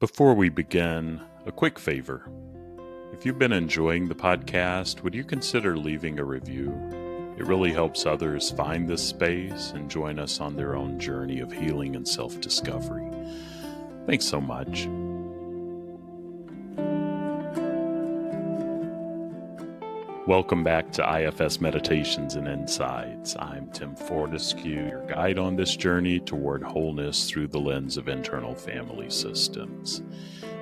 Before we begin, a quick favor. If you've been enjoying the podcast, would you consider leaving a review? It really helps others find this space and join us on their own journey of healing and self-discovery. Thanks so much. Welcome back to IFS Meditations and Insights. I'm Tim Fortescue, your guide on this journey toward wholeness through the lens of internal family systems.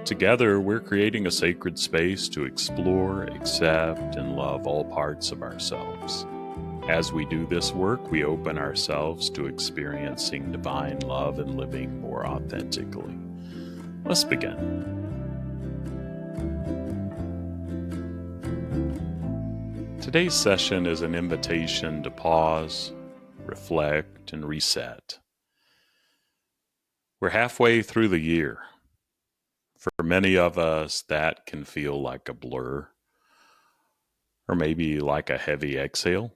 Together, we're creating a sacred space to explore, accept, and love all parts of ourselves. As we do this work, we open ourselves to experiencing divine love and living more authentically. Let's begin. Today's session is an invitation to pause, reflect, and reset. We're halfway through the year. For many of us, that can feel like a blur, or maybe like a heavy exhale.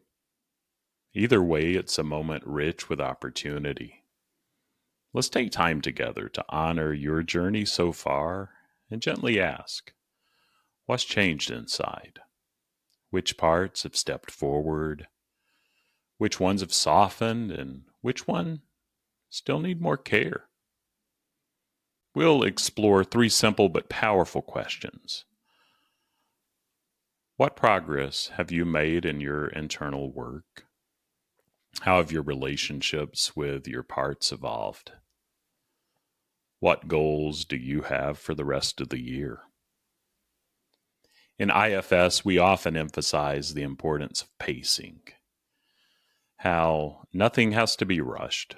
Either way, it's a moment rich with opportunity. Let's take time together to honor your journey so far and gently ask, what's changed inside? Which parts have stepped forward? Which ones have softened and which one still need more care? We'll explore three simple but powerful questions. What progress have you made in your internal work? How have your relationships with your parts evolved? What goals do you have for the rest of the year? In IFS, we often emphasize the importance of pacing, how nothing has to be rushed.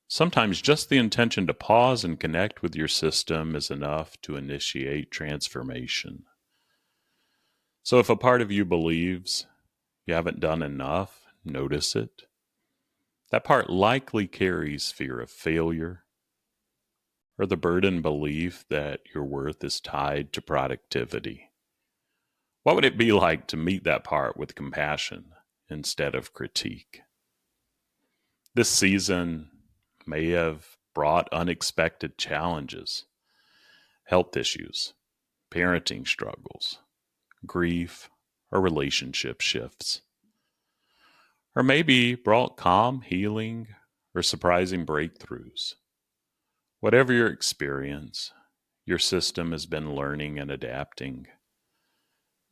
Sometimes just the intention to pause and connect with your system is enough to initiate transformation. So if a part of you believes you haven't done enough, notice it. That part likely carries fear of failure or the burdened belief that your worth is tied to productivity. What would it be like to meet that part with compassion instead of critique? This season may have brought unexpected challenges, health issues, parenting struggles, grief, or relationship shifts. Or maybe brought calm, healing, or surprising breakthroughs. Whatever your experience, your system has been learning and adapting.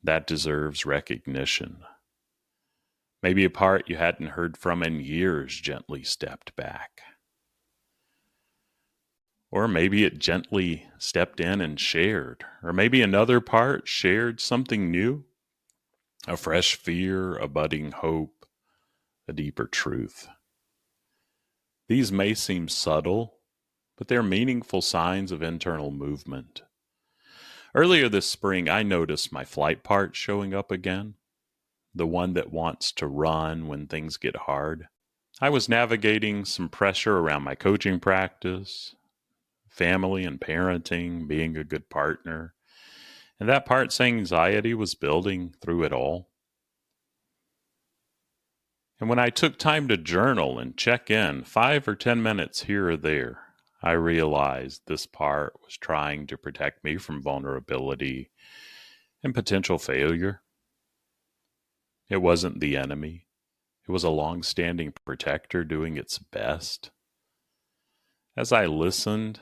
That deserves recognition. Maybe a part you hadn't heard from in years gently stepped back. Or maybe it gently stepped in and shared. Or maybe another part shared something new, a fresh fear, a budding hope, a deeper truth. These may seem subtle, but they're meaningful signs of internal movement. Earlier this spring, I noticed my flight part showing up again, the one that wants to run when things get hard. I was navigating some pressure around my coaching practice, family and parenting, being a good partner, and that part's anxiety was building through it all. And when I took time to journal and check in 5 or 10 minutes here or there, I realized this part was trying to protect me from vulnerability and potential failure. It wasn't the enemy. It was a long-standing protector doing its best. As I listened,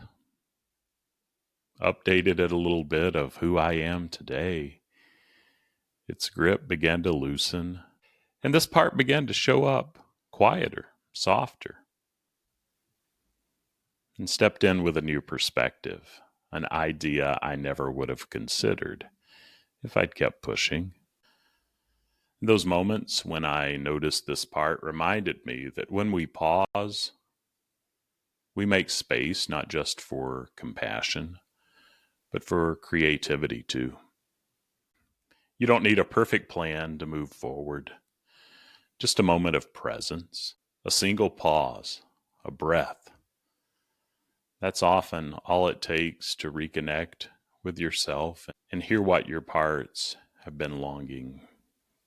updated it a little bit of who I am today, its grip began to loosen, and this part began to show up quieter, softer, and stepped in with a new perspective, an idea I never would have considered if I'd kept pushing. Those moments when I noticed this part reminded me that when we pause, we make space not just for compassion, but for creativity too. You don't need a perfect plan to move forward. Just a moment of presence, a single pause, a breath. That's often all it takes to reconnect with yourself and hear what your parts have been longing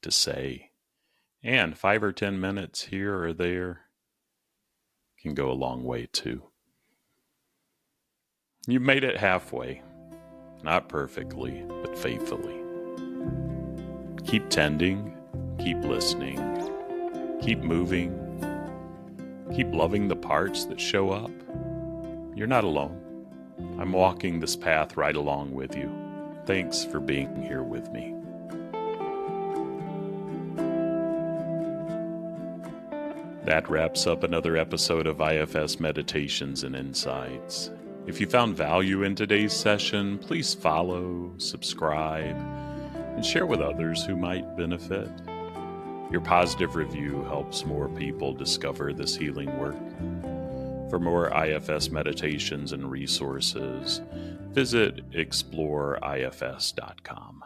to say. And 5 or 10 minutes here or there can go a long way too. You've made it halfway. Not perfectly, but faithfully. Keep tending, keep listening, keep moving, keep loving the parts that show up. You're not alone. I'm walking this path right along with you. Thanks for being here with me. That wraps up another episode of IFS Meditations and Insights. If you found value in today's session, please follow, subscribe, and share with others who might benefit. Your positive review helps more people discover this healing work. For more IFS meditations and resources, visit exploreifs.com.